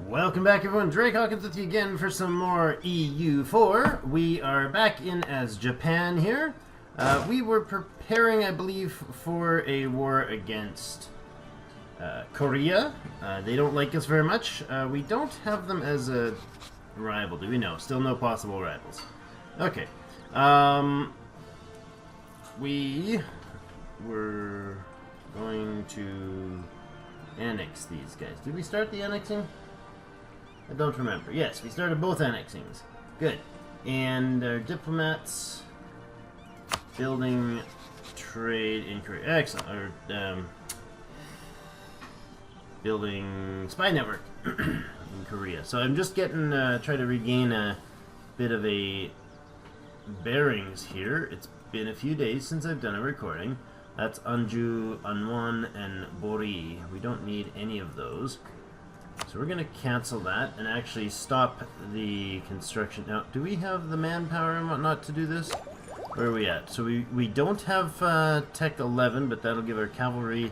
Welcome back, everyone. Drake Hawkins with you again for some more EU4. We are back in as Japan here. We were preparing, I believe, for a war against Korea. They don't like us very much. We don't have them as a rival, do we? No, still no possible rivals. Okay. We were going to annex these guys. Did we start the annexing? I don't remember. Yes, we started both annexings. Good. And our diplomats building trade in Korea. Excellent. Or building spy network in Korea. So I'm just getting trying to regain a bit of a bearings here. It's been a few days since I've done a recording. That's Anju, Anwon, and Bori. We don't need any of those. So we're going to cancel that and actually stop the construction. Now, do we have the manpower and whatnot to do this? Where are we at? So we don't have Tech 11, but that'll give our cavalry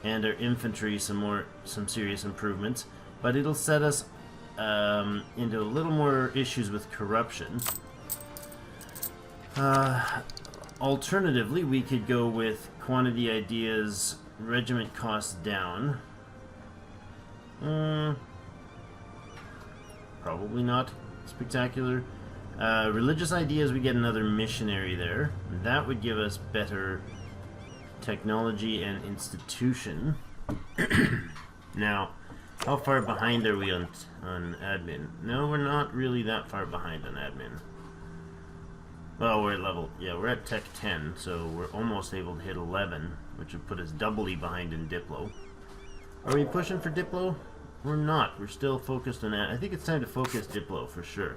and our infantry some serious improvements. But it'll set us into a little more issues with corruption. Alternatively, we could go with quantity ideas, regiment costs down. Probably not spectacular. Religious ideas, we get another missionary there. That would give us better technology and institution. Now, how far behind are we on admin? No, we're not really that far behind on admin. Well, we're at level, yeah, we're at Tech 10, so we're almost able to hit 11, which would put us doubly behind in Diplo. Are we pushing for Diplo? We're not. We're still focused on that. I think it's time to focus Diplo for sure.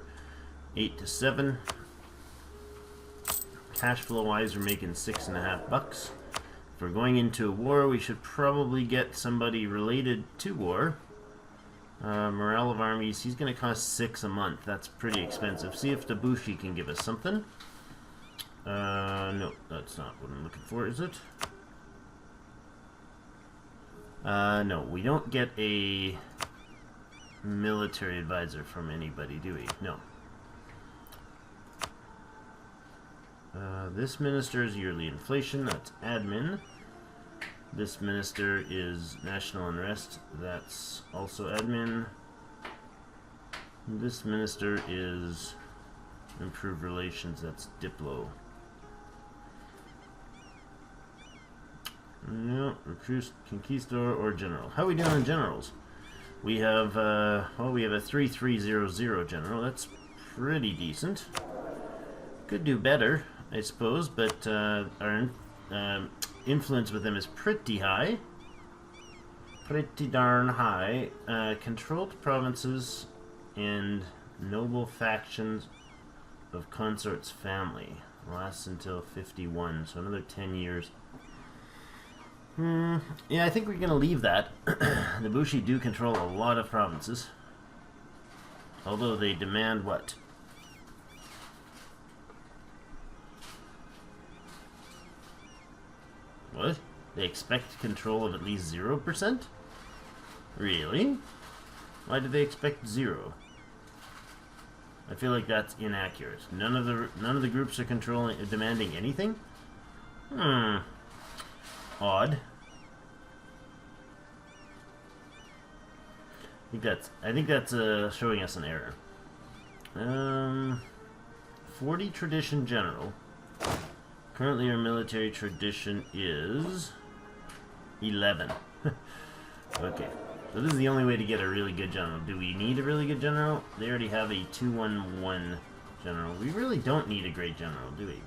8 to 7. Cash flow wise, we're making $6.50. If we're going into a war, we should probably get somebody related to war. Morale of armies, he's going to cost 6 a month. That's pretty expensive. See if Dabushi can give us something. No, that's not what I'm looking for, is it? No, we don't get a military advisor from anybody, do we? No. This minister is yearly inflation, that's admin. This minister is national unrest, that's also admin. This minister is improved relations, that's Diplo. No, recruit, conquistador, or general. How are we doing on generals? We have, well, we have a 3300 general. That's pretty decent. Could do better, I suppose, but our influence with them is pretty high. Pretty darn high. Controlled provinces and noble factions of consort's family. Lasts until 51, so another 10 years. Yeah, I think we're going to leave that. The Bushi do control a lot of provinces. Although they demand what? What? They expect control of at least 0%? Really? Why do they expect 0? I feel like that's inaccurate. None of the groups are demanding anything? Odd. I think that's showing us an error. 40 tradition general. Currently our military tradition is 11. Okay. So this is the only way to get a really good general. Do we need a really good general? They already have a 211 general. We really don't need a great general, do we?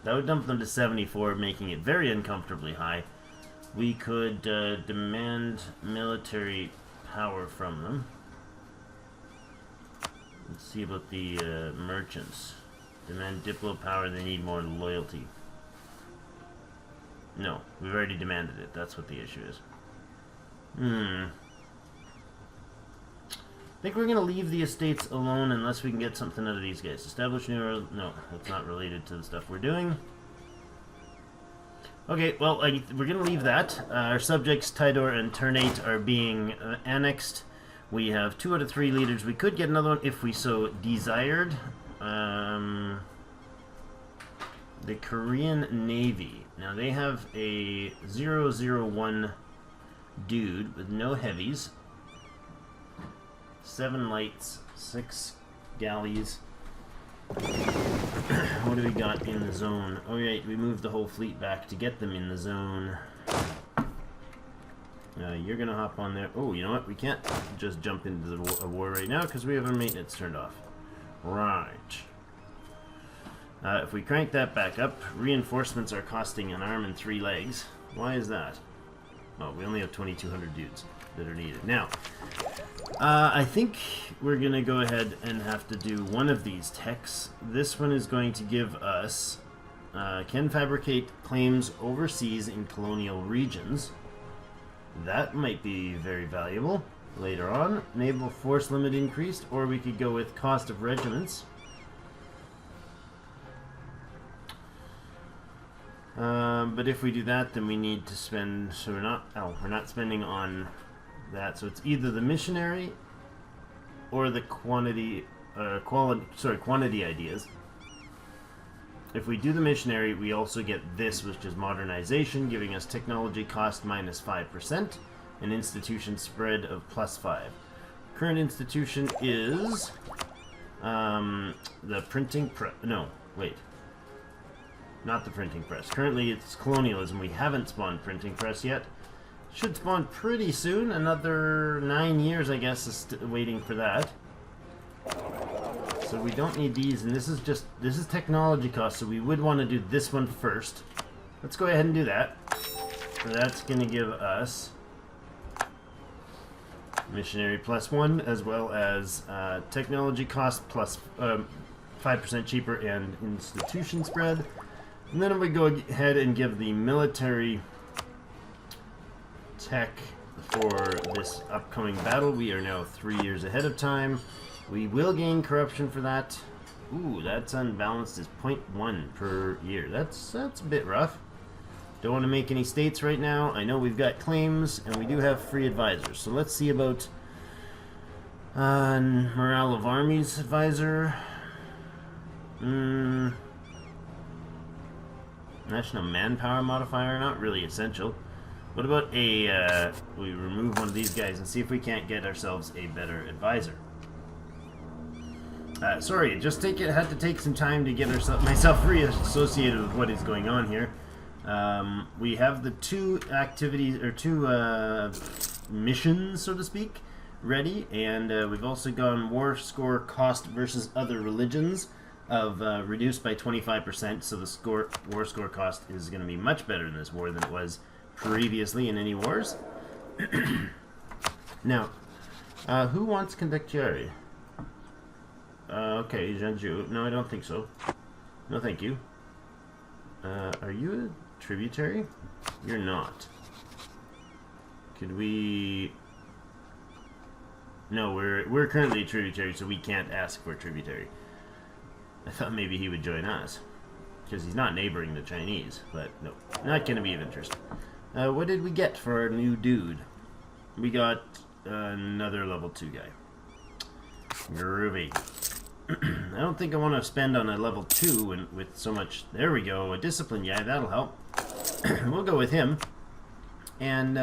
That would dump them to 74, making it very uncomfortably high. We could demand military power from them. Let's see about the merchants. Demand Diplo power, they need more loyalty. No, we've already demanded it. That's what the issue is. I think we're going to leave the estates alone unless we can get something out of these guys. Establish new... No, that's not related to the stuff we're doing. Okay, well, we're going to leave that. Our subjects, Tidor and Ternate, are being annexed. We have 2 out of 3 leaders. We could get another one if we so desired. The Korean Navy. Now, they have a 001 dude with no heavies. 7 lights, 6 galleys. What do we got in the zone? Oh, right, we moved the whole fleet back to get them in the zone. You're gonna hop on there. Oh, you know what? We can't just jump into the war right now because we have our maintenance turned off. Right. If we crank that back up, reinforcements are costing an arm and 3 legs. Why is that? Well, we only have 2,200 dudes that are needed. Now, I think we're going to go ahead and have to do one of these techs. This one is going to give us, can fabricate claims overseas in colonial regions. That might be very valuable later on. Naval force limit increased, or we could go with cost of regiments. But if we do that, then we need to spend, so we're not spending on that, so it's either the missionary or the quantity ideas. If we do the missionary, we also get this, which is modernization, giving us technology cost minus 5% and institution spread of plus 5. Current institution is the printing press. No, wait. Not the printing press. Currently it's colonialism. We haven't spawned printing press yet. Should spawn pretty soon. Another 9 years, I guess, is waiting for that. So we don't need these, and this is technology cost, so we would want to do this one first. Let's go ahead and do that. So that's going to give us missionary plus 1, as well as technology cost plus 5% cheaper and institution spread. And then we go ahead and give the military tech for this upcoming battle. We are now 3 years ahead of time. We will gain corruption for that. Ooh, that's unbalanced as 0.1 per year. That's a bit rough. Don't want to make any states right now. I know we've got claims, and we do have free advisors. So let's see about morale of armies advisor. National manpower modifier, not really essential. What about we remove one of these guys and see if we can't get ourselves a better advisor. Sorry, just had to take some time to get myself reassociated with what is going on here. We have the 2 activities, or 2 missions, so to speak, ready, and we've also gone war score cost versus other religions of reduced by 25%, so the war score cost is going to be much better in this war than it was previously in any wars. Now, who wants conductiary? Okay, Jeanju. No, I don't think so. No, thank you. Are you a tributary? You're not. Could we... No, we're currently a tributary, so we can't ask for a tributary. I thought maybe he would join us, because he's not neighboring the Chinese, but no, not going to be of interest. What did we get for our new dude? We got another level 2 guy. Groovy. I don't think I want to spend on a level 2 with so much... There we go, a discipline guy, that'll help. We'll go with him. And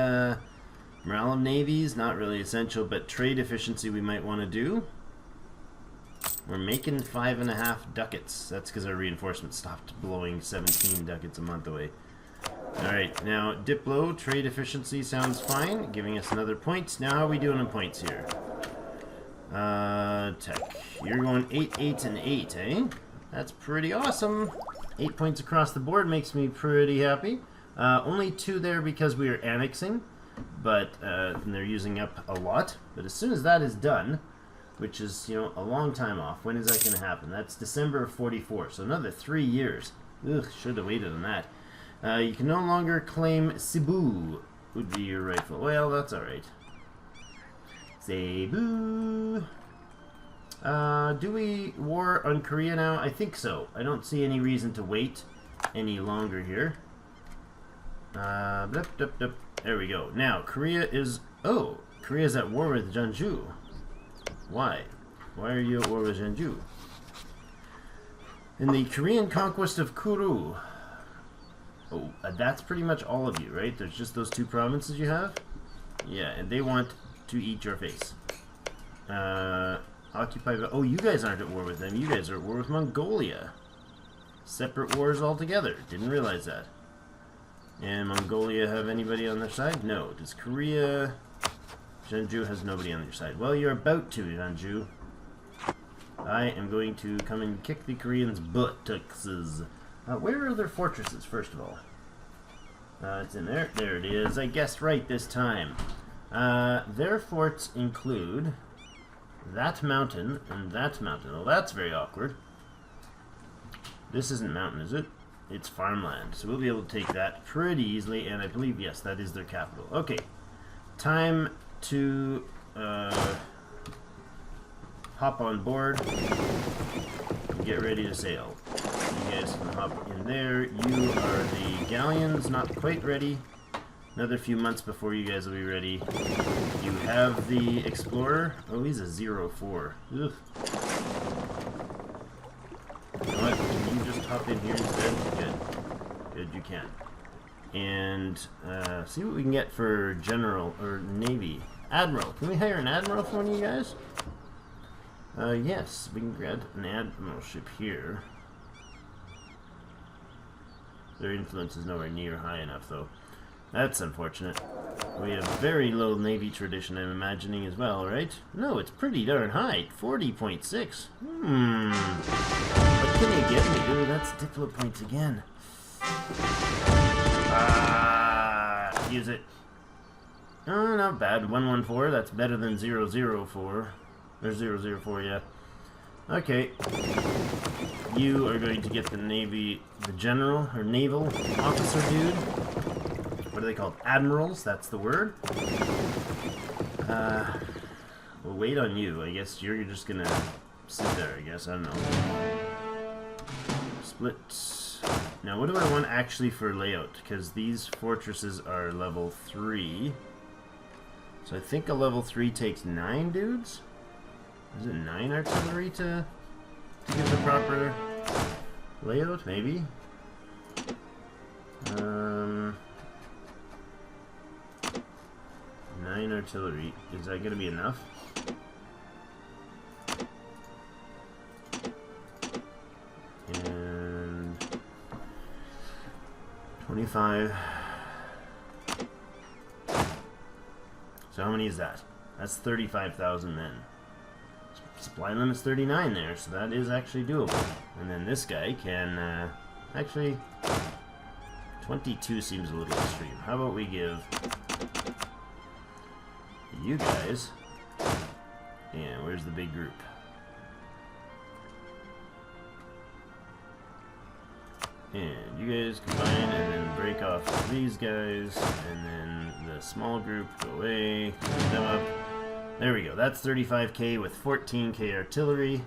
morale of navies, not really essential, but trade efficiency we might want to do. We're making 5.5 ducats. That's because our reinforcement stopped blowing 17 ducats a month away. Alright, now Diplo, trade efficiency sounds fine, giving us another point. Now how are we doing on points here? Tech. You're going 8, 8, and 8, eh? That's pretty awesome. 8 points across the board makes me pretty happy. Only 2 there because we are annexing, but they're using up a lot. But as soon as that is done, which is, a long time off. When is that going to happen? That's December of 44, so another 3 years. Ugh, should have waited on that. You can no longer claim Cebu, would be your rightful. Well, that's alright. Cebu. Do we war on Korea now? I think so. I don't see any reason to wait any longer here. There we go. Now, Korea is... Oh, Korea is at war with Jeonju. Why? Why are you at war with Jeonju? In the Korean conquest of Kuru. Oh, that's pretty much all of you, right? There's just those two provinces you have? Yeah, and they want to eat your face. Occupy... Oh, you guys aren't at war with them. You guys are at war with Mongolia. Separate wars altogether. Didn't realize that. And Mongolia have anybody on their side? No. Does Korea... Jeonju has nobody on their side. Well, you're about to, Jeonju. I am going to come and kick the Koreans' buttocks. Where are their fortresses, first of all? It's in there. There it is. I guessed right this time. Their forts include that mountain and that mountain. Well, that's very awkward. This isn't mountain, is it? It's farmland. So we'll be able to take that pretty easily, and I believe, yes, that is their capital. Okay. Time to hop on board and get ready to sail. You guys can hop in there. You are the galleons, not quite ready. Another few months before you guys will be ready. You have the explorer. Oh, he's a 0-4. Ugh. You know what? Can you just hop in here instead? Good. Good, you can. And see what we can get for general or navy. Admiral. Can we hire an admiral for one of you guys? Yes, we can get an admiralship here. Their influence is nowhere near high enough, though. That's unfortunate. We have very low navy tradition, I'm imagining, as well, right? No, it's pretty darn high. 40.6. What can you get me? Ooh, that's diplo points again. Use it. Oh, not bad. 114. That's better than 004. Or 004, yeah. Okay. You are going to get the navy, the general or naval officer dude. What are they called? Admirals. That's the word. We'll wait on you. I guess you're just gonna sit there. I guess I don't know. Split. Now, what do I want actually for layout? Because these fortresses are level 3. So I think a level 3 takes 9 dudes? Is it 9 artillery to give the proper layout? Maybe? 9 artillery. Is that going to be enough? And 25. So how many is that? That's 35,000 men. Supply limit's 39 there, so that is actually doable. And then this guy can, actually, 22 seems a little extreme. How about we give you guys, and where's the big group? And you guys combine and then break off these guys, and then the small group go away, clean them up. There we go. That's 35k with 14k artillery,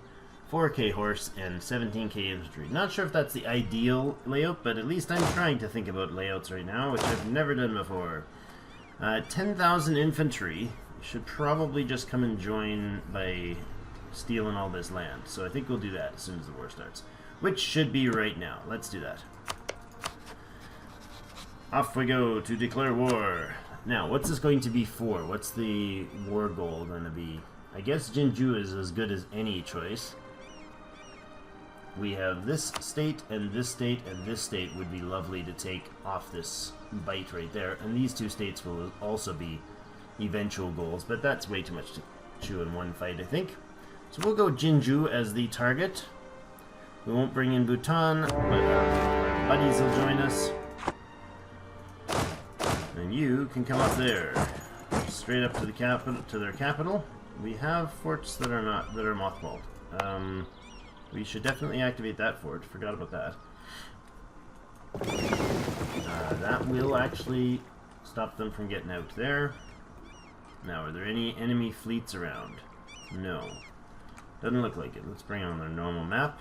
4k horse, and 17k infantry. Not sure if that's the ideal layout, but at least I'm trying to think about layouts right now, which I've never done before. 10,000 infantry should probably just come and join by stealing all this land. So I think we'll do that as soon as the war starts. Which should be right now. Let's do that. Off we go to declare war. Now, what's this going to be for? What's the war goal going to be? I guess Jeonju is as good as any choice. We have this state, and this state, and this state would be lovely to take off this bite right there. And these two states will also be eventual goals, but that's way too much to chew in one fight, I think. So we'll go Jeonju as the target. We won't bring in Bhutan, but our buddies will join us. And you can come up there, straight up to the capital, to their capital. We have forts that are mothballed. We should definitely activate that fort. Forgot about that. That will actually stop them from getting out there. Now, are there any enemy fleets around? No. Doesn't look like it. Let's bring on their normal map.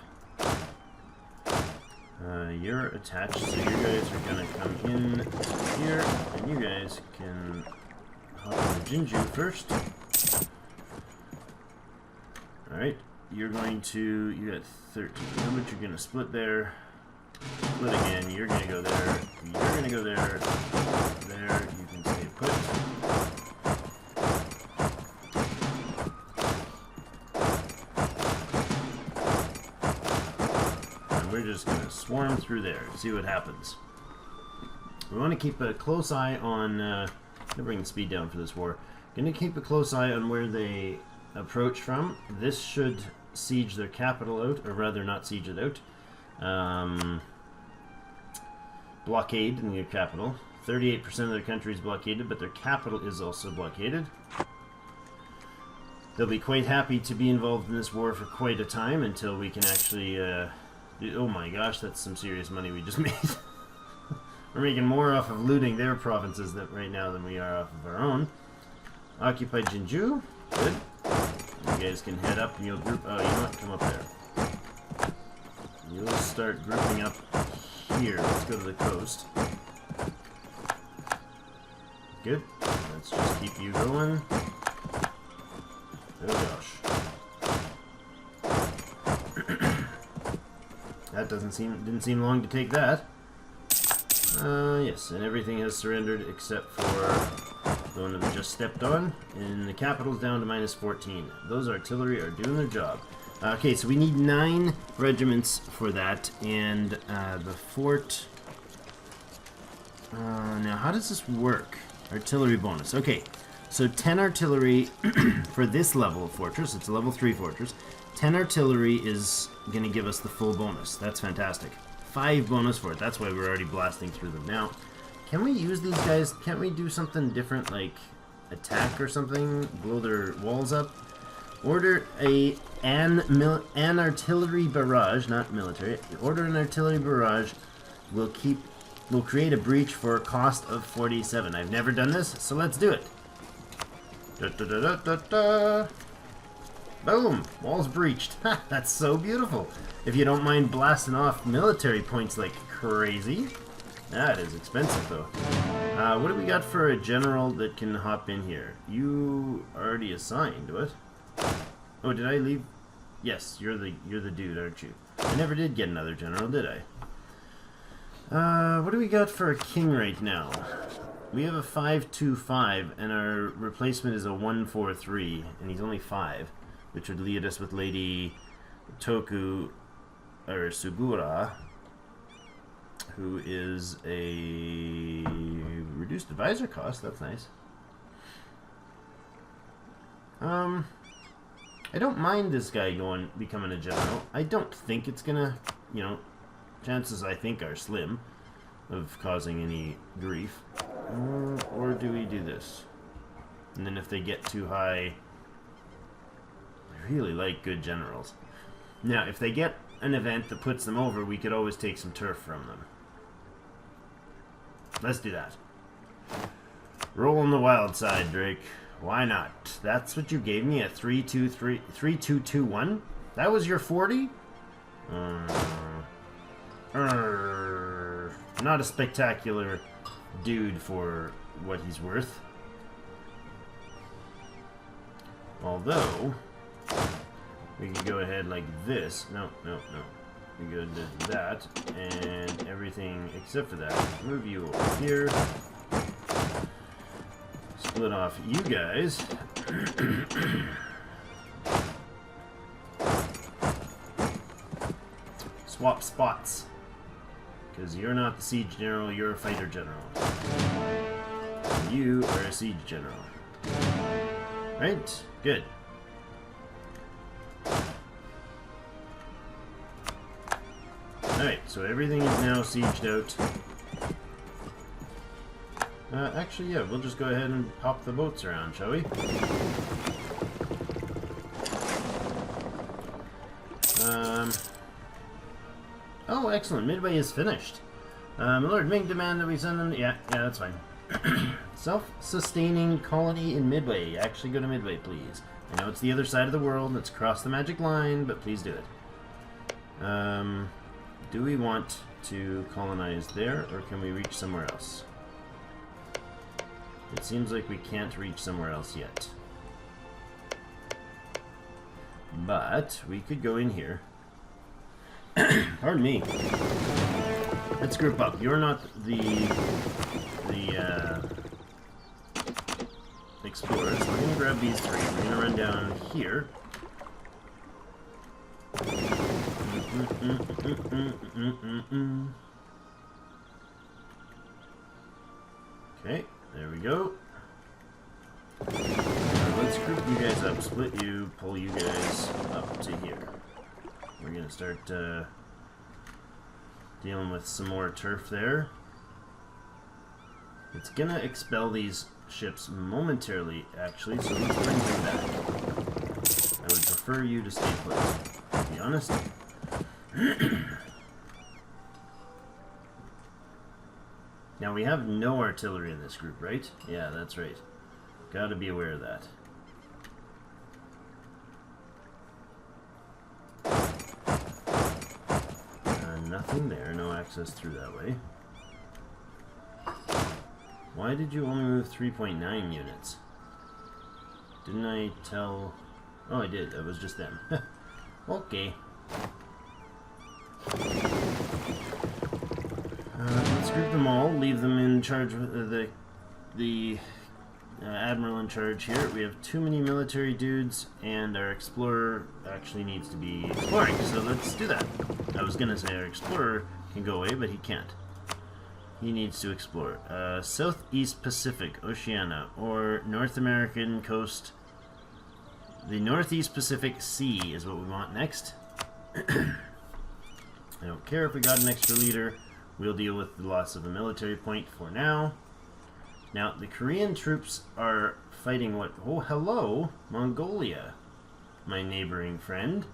You're attached, so you guys are gonna come in here, and you guys can hop on the Jinju first. Alright, you're going to, you got 13, but you're gonna split there, split again, you're gonna go there, you're gonna go there, there, you can stay put. We're just going to swarm through there, see what happens. We want to keep a close eye on, I'm going to bring the speed down for this war. Going to keep a close eye on where they approach from. This should siege their capital out, or rather not siege it out. Blockade in their capital. 38% of their country is blockaded, but their capital is also blockaded. They'll be quite happy to be involved in this war for quite a time until we can actually... oh my gosh, that's some serious money we just made. We're making more off of looting their provinces right now than we are off of our own. Occupy Jinju. Good. You guys can head up and you'll group... Oh, you know what? Come up there. You'll start grouping up here. Let's go to the coast. Good. Let's just keep you going. Oh gosh. That didn't seem long to take that. Yes, and everything has surrendered except for the one that we just stepped on. And the capital's down to -14. Those artillery are doing their job. Okay, so we need 9 regiments for that, and the fort... now, how does this work? Artillery bonus. Okay, so 10 artillery for this level of fortress. It's a level 3 fortress. 10 artillery is going to give us the full bonus. That's fantastic. 5 bonus for it. That's why we're already blasting through them. Now, can we use these guys? Can't we do something different, like attack or something? Blow their walls up? Order an artillery barrage, not military. Order an artillery barrage. We'll create a breach for a cost of 47. I've never done this, so let's do it. Da, da, da, da, da, da. Boom! Walls breached. Ha! That's so beautiful. If you don't mind blasting off military points like crazy. That is expensive, though. What do we got for a general that can hop in here? You already assigned, what? Oh, did I leave? Yes, you're the dude, aren't you? I never did get another general, did I? What do we got for a king right now? We have a 525, and our replacement is a 143, and he's only 5. Which would lead us with Lady Toku, or Sugura, who is a reduced advisor cost. That's nice. I don't mind this guy becoming a general. I don't think it's gonna, you know, chances I think are slim of causing any grief. Or do we do this? And then if they get too high... I really like good generals. Now, if they get an event that puts them over, we could always take some turf from them. Let's do that. Roll on the wild side, Drake. Why not? That's what you gave me, a 3-2-2-1? That was your 40? Not a spectacular dude for what he's worth. Although... we can go ahead like this. No. We go to that, and everything except for that. Move you over here. Split off you guys. Swap spots. Because you're not the siege general, you're a fighter general. You are a siege general. Right? Good. Alright, so everything is now sieged out. Actually, yeah, we'll just go ahead and pop the boats around, shall we? Oh, excellent. Midway is finished. My Lord Ming demand that we send them... Yeah, that's fine. Self-sustaining colony in Midway. Actually go to Midway, please. I know it's the other side of the world. Let's cross the magic line, but please do it. Do we want to colonize there, or can we reach somewhere else? It seems like we can't reach somewhere else yet. But we could go in here. Pardon me. Let's group up. You're not the explorers. So we're gonna grab these three. We're gonna run down here. Okay, there we go. Let's group you guys up, split you, pull you guys up to here. We're gonna start dealing with some more turf there. It's gonna expel these ships momentarily, actually, so let's bring them back. I would prefer you to stay put, to be honest. Now, we have no artillery in this group, right? Yeah, that's right. Gotta be aware of that. Nothing there, no access through that way. Why did you only move 3.9 units? Didn't I tell... Oh, I did. That was just them. Okay. Let's group them all, leave them in charge of the admiral in charge here. We have too many military dudes, and our explorer actually needs to be exploring, so let's do that. I was gonna say our explorer can go away, but he can't. He needs to explore. Southeast Pacific, Oceania, or North American coast. The Northeast Pacific Sea is what we want next. I don't care if we got an extra leader. We'll deal with the loss of a military point for now. Now, the Korean troops are fighting what? Oh, hello, Mongolia, my neighboring friend.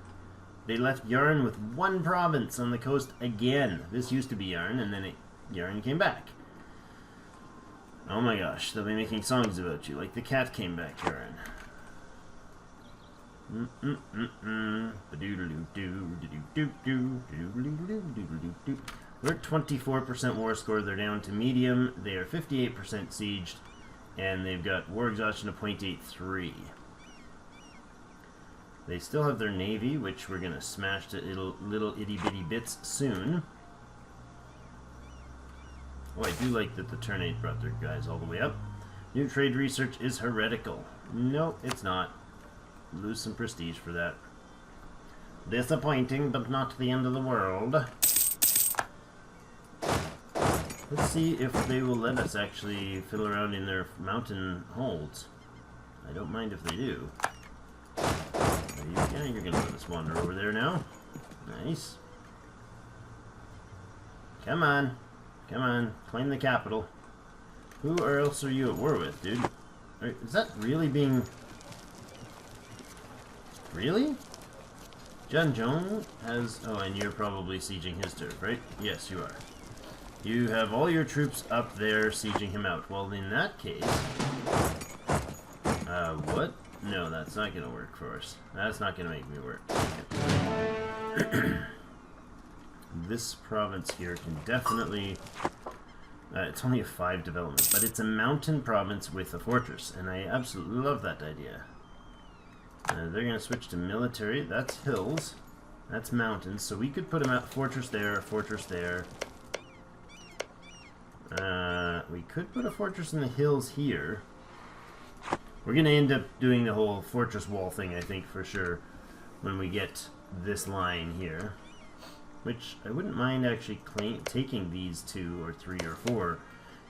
They left Yarn with one province on the coast again. This used to be Yarn, and then Yarn came back. Oh my gosh, they'll be making songs about you, like the cat came back, Yarn. We're at 24% war score. They're down to medium. They are 58% sieged, and they've got war exhaustion of 0.83. They still have their navy, which we're gonna smash to little itty bitty bits soon. Oh, I do like that the Ternate brought their guys all the way up. New trade research is heretical. No, it's not. Lose some prestige for that. Disappointing, but not the end of the world. Let's see if they will let us actually fiddle around in their mountain holds. I don't mind if they do. Yeah, you're gonna let us wander over there now. Nice. Come on. Come on. Claim the capital. Who or else are you at war with, dude? Is that really being... Really? John Jones has... Oh, and you're probably sieging his turf, right? Yes, you are. You have all your troops up there sieging him out. Well, in that case... what? No, that's not going to work for us. That's not going to make me work. This province here can definitely... it's only a 5 development, but it's a mountain province with a fortress, and I absolutely love that idea. They're going to switch to military. That's hills. That's mountains. So we could put them at fortress there, fortress there. We could put a fortress in the hills here. We're going to end up doing the whole fortress wall thing, I think, for sure, when we get this line here. Which, I wouldn't mind actually taking these 2 or 3 or 4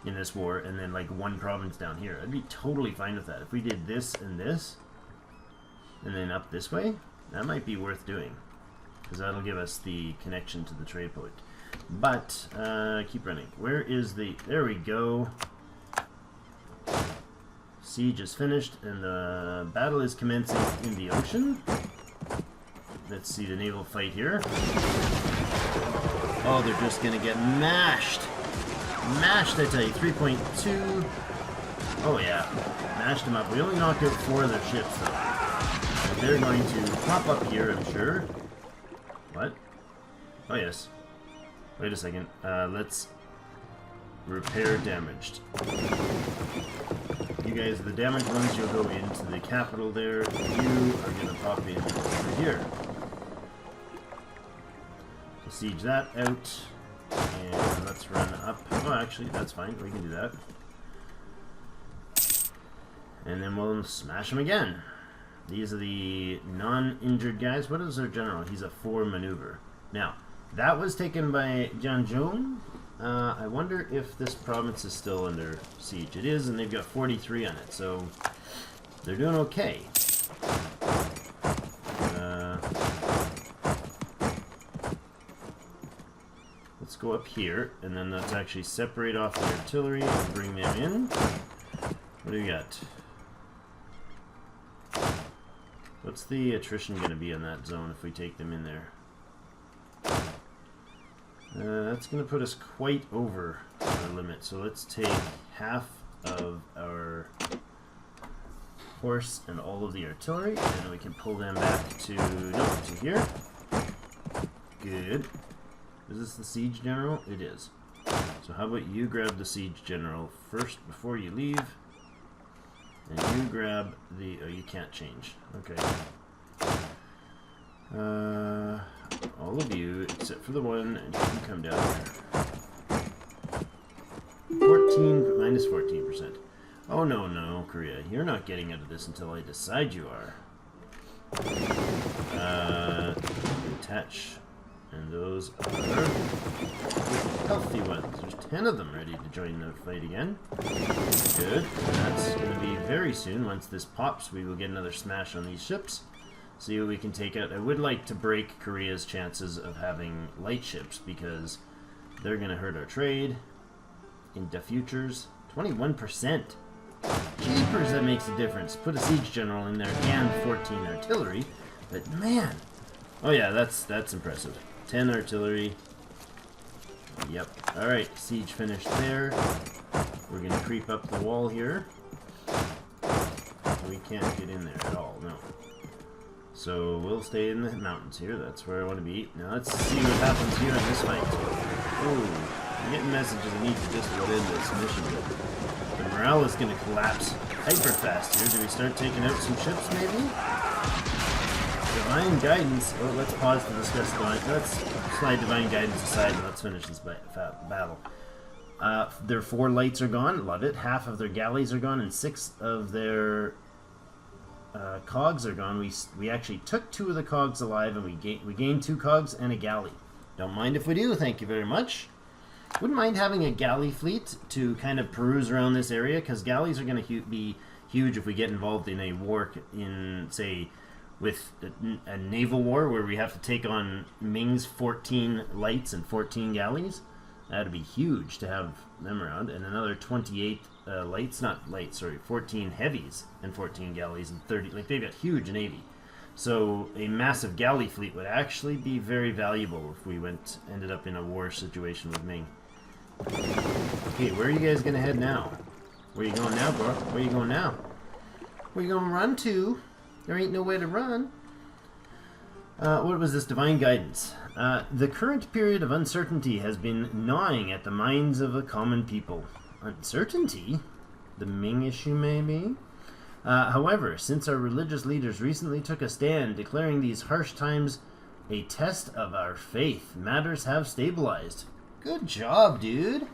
in this war, and then, like, one province down here. I'd be totally fine with that. If we did this, and then up this way, that might be worth doing. Because that'll give us the connection to the trade point. But, keep running. Where is the... There we go. Siege is finished, and the battle is commencing in the ocean. Let's see the naval fight here. Oh, they're just gonna get mashed. Mashed, I tell you. 3.2. Oh, yeah. Mashed them up. We only knocked out 4 of their ships, though. And they're going to pop up here, I'm sure. What? Oh, yes. Wait a second. Let's repair damaged. You guys, the damaged ones, you'll go into the capital there. You are going to pop in over here. Siege that out. And let's run up. Oh, actually, that's fine. We can do that. And then we'll smash them again. These are the non-injured guys. What is their general? He's a 4 maneuver. Now, that was taken by Janjong. I wonder if this province is still under siege. It is, and they've got 43 on it, so they're doing okay. Let's go up here, and then let's actually separate off the artillery and bring them in. What do we got? What's the attrition going to be in that zone if we take them in there? That's going to put us quite over our limit. So let's take half of our horse and all of the artillery, and then we can pull them back to, nope, to here. Good. Is this the siege general? It is. So how about you grab the siege general first before you leave? And you grab the... oh, you can't change. Okay. All of you, except for the one, and you can come down here. 14, minus 14%. Oh, no, no, Korea. You're not getting out of this until I decide you are. Attach. And those are healthy ones. There's 10 of them ready to join the fight again. Good. And that's going to be very soon. Once this pops, we will get another smash on these ships. See what we can take out. I would like to break Korea's chances of having light ships because they're going to hurt our trade in the futures. 21%. Jeepers, that makes a difference. Put a siege general in there and 14 artillery. But man, oh yeah, that's impressive. 10 artillery. Yep. Alright, siege finished there. We're going to creep up the wall here. We can't get in there at all, no. So we'll stay in the mountains here. That's where I want to be. Now let's see what happens here in this fight. Oh, I'm getting messages I need to just let in this mission. The morale is going to collapse hyper fast here. Do we start taking out some ships maybe? Divine Guidance. Oh, let's pause to discuss Divine. Let's slide Divine Guidance aside and let's finish this battle. Their 4 lights are gone. Love it. Half of their galleys are gone and 6 of their cogs are gone. We actually took 2 of the cogs alive and we gained 2 cogs and a galley. Don't mind if we do. Thank you very much. Wouldn't mind having a galley fleet to kind of peruse around this area because galleys are going to be huge if we get involved in a war in, say, with a naval war where we have to take on Ming's 14 lights and 14 galleys. That'd be huge to have them around. And another 28 lights, not lights, sorry, 14 heavies and 14 galleys and 30, like they've got huge navy. So a massive galley fleet would actually be very valuable if we ended up in a war situation with Ming. Okay, where are you guys gonna head now? Where you going now, bro? Where you going now? Where you gonna run to? There ain't no way to run. What was this? Divine Guidance. The current period of uncertainty has been gnawing at the minds of the common people. Uncertainty? The Ming issue, maybe? However, since our religious leaders recently took a stand declaring these harsh times a test of our faith, matters have stabilized. Good job, dude.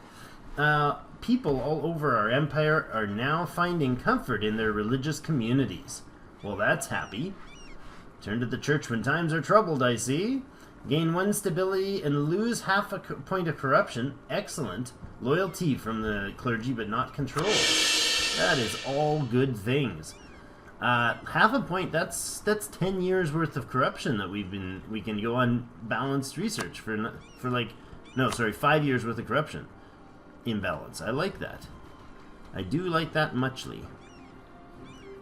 People all over our empire are now finding comfort in their religious communities. Well, that's happy. Turn to the church when times are troubled, I see. Gain 1 stability and lose half a point of corruption. Excellent. Loyalty from the clergy, but not control. That is all good things. Half a point, that's 10 years worth of corruption that we can go on balanced research for like, no, sorry, 5 years worth of corruption. Imbalance. I like that. I do like that muchly.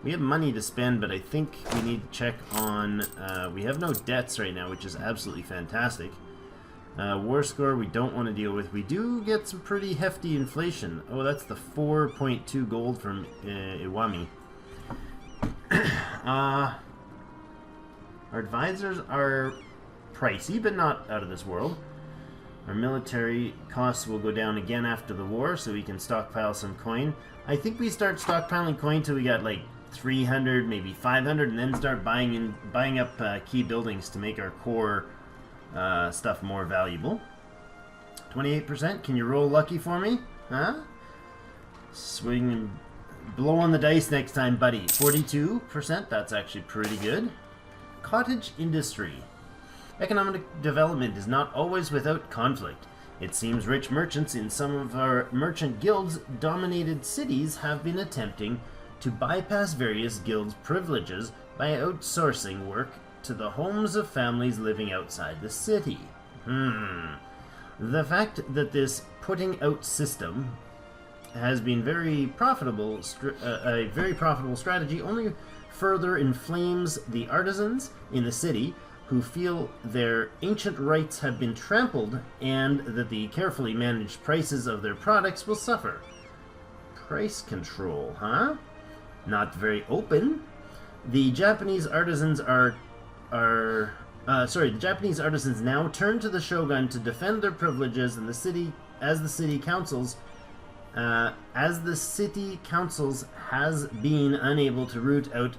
We have money to spend, but I think we need to check on... we have no debts right now, which is absolutely fantastic. War score we don't want to deal with. We do get some pretty hefty inflation. Oh, that's the 4.2 gold from Iwami. Our advisors are pricey, but not out of this world. Our military costs will go down again after the war, so we can stockpile some coin. I think we start stockpiling coin till we got like 300, maybe 500, and then start buying up key buildings to make our core stuff more valuable. 28%. Can you roll lucky for me? Huh? Swing, blow on the dice next time, buddy. 42%. That's actually pretty good. Cottage industry. Economic development is not always without conflict. It seems rich merchants in some of our merchant guilds dominated cities have been attempting to bypass various guilds' privileges by outsourcing work to the homes of families living outside the city. The fact that this putting out system has been very profitable, a very profitable strategy, only further inflames the artisans in the city who feel their ancient rights have been trampled and that the carefully managed prices of their products will suffer. Price control, huh? Not very open. The Japanese artisans the Japanese artisans now turn to the shogun to defend their privileges, and the city councils has been unable to root out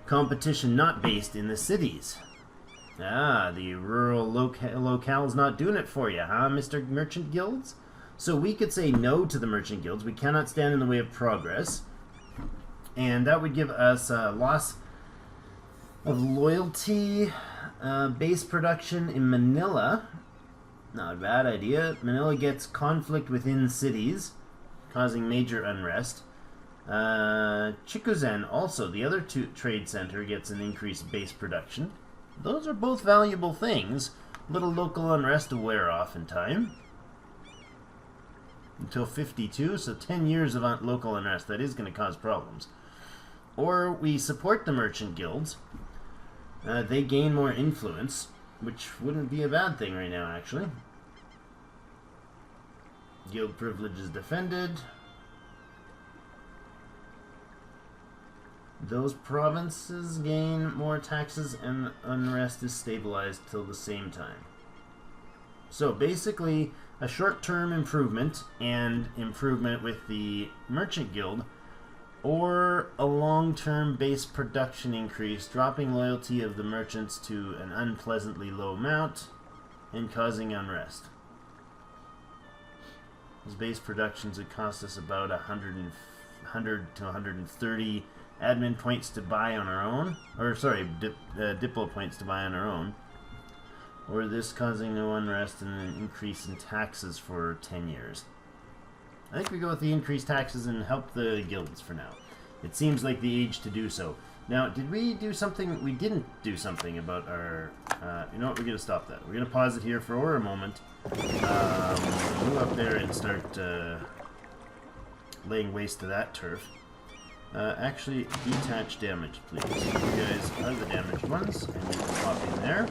competition not based in the cities. The rural locale's not doing it for you, huh, Mr. Merchant Guilds? So we could say no to the Merchant Guilds. We cannot stand in the way of progress. And that would give us a loss of loyalty, base production in Manila. Not a bad idea. Manila gets conflict within cities, causing major unrest. Chikuzen also, the other trade center, gets an increased base production. Those are both valuable things. Little local unrest to wear off in time. Until 52, so 10 years of local unrest. That is going to cause problems. Or we support the merchant guilds. They gain more influence, which wouldn't be a bad thing right now, actually. Guild privilege is defended. Those provinces gain more taxes and unrest is stabilized till the same time. So basically, a short-term improvement and improvement with the Merchant Guild, or a long-term base production increase, dropping loyalty of the merchants to an unpleasantly low amount and causing unrest. Those base productions would cost us about 100 to 130 admin points to buy on our own, or sorry, diplo points to buy on our own, or this causing no unrest and an increase in taxes for 10 years. I think we go with the increased taxes and help the guilds for now. It seems like the age to do so. Now, did we do something? We didn't do something about our... you know what? We're going to stop that. We're going to pause it here for a moment. Move up there and start laying waste to that turf. Actually, detach damage, please. You guys are the damaged ones, and you can pop in there.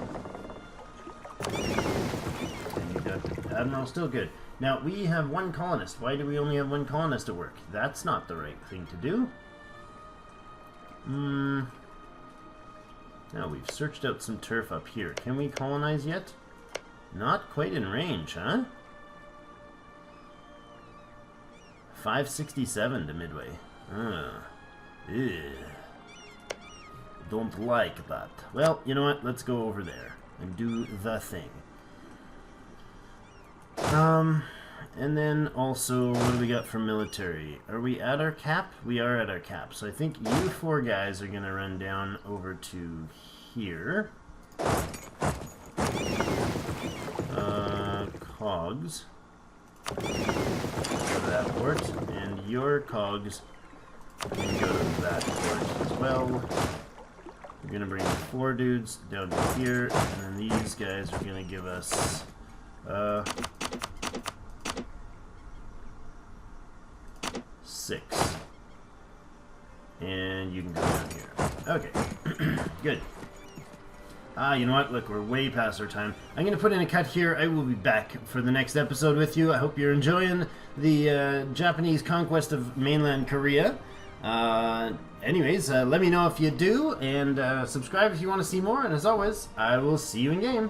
And you got Admiral, still good. Now, we have one colonist. Why do we only have one colonist at work? That's not the right thing to do. Now, we've searched out some turf up here. Can we colonize yet? Not quite in range, huh? 567 to Midway. Don't like that. Well, you know what? Let's go over there and do the thing. And then also, what do we got for military? Are we at our cap? We are at our cap. So I think you four guys are going to run down over to here. Cogs. Go to that port. And your cogs can go to that port as well. We're going to bring 4 dudes down to here. And then these guys are going to give us... 6. And you can go down here. Okay. Good. You know what? Look, we're way past our time. I'm going to put in a cut here. I will be back for the next episode with you. I hope you're enjoying the Japanese conquest of mainland Korea. Anyways, let me know if you do, and subscribe if you want to see more. And as always, I will see you in game.